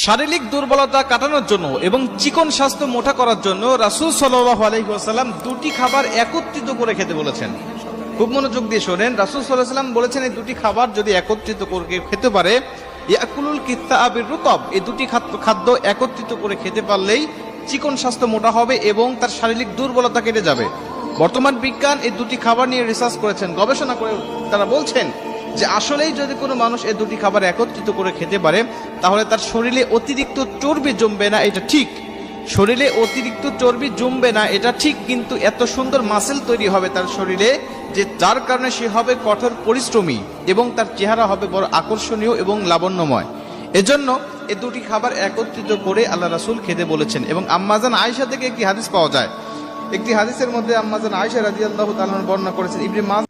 শারীরিক দুর্বলতা কাটানোর জন্য এবং চিকন স্বাস্থ্য মোটা করার জন্য রাসূল সাল্লাল্লাহু আলাইহি ওয়াসাল্লাম দুটি খাবার একত্রিত করে খেতে বলেছেন। খুব মনোযোগ দিয়ে শোনেন, রাসূল সাল্লাল্লাহু আলাইহি ওয়াসাল্লাম বলেছেন এই দুটি খাবার যদি একত্রিত করে খেতে পারে, ইয়াকুলুল কিত্তা বির রুতাব, এই দুটি খাদ্য একত্রিত করে খেতে পারলেই চিকন স্বাস্থ্য মোটা হবে এবং তার শারীরিক দুর্বলতা কেটে যাবে। বর্তমান বিজ্ঞান এই দুটি খাবার নিয়ে রিসার্চ করেছেন, গবেষণা করে তারা বলছেন যে আসলেই যদি কোনো মানুষ এই দুটি খাবার একত্রিত করে খেতে পারে তাহলে তার শরীরে অতিরিক্ত চর্বি জমবে না, এটা ঠিক। শরীরে অতিরিক্ত চর্বি জমবে না এটা ঠিক, কিন্তু এত সুন্দর মাসেল তৈরি হবে তার শরীরে যে যার কারণে সে হবে কঠোর পরিশ্রমী এবং তার চেহারা হবে বড় আকর্ষণীয় এবং লাবণ্যময়। এজন্য এই দুটি খাবার একত্রিত করে আল্লাহ রাসূল খেতে বলেছেন। এবং আম্মাজান আয়েশা থেকে একটি হাদিস পাওয়া যায়। একটি হাদিসের মধ্যে আম্মাজান আয়েশা রাদিয়াল্লাহু তাআলা বর্ণনা করেছেন, ইবনে মাজাহ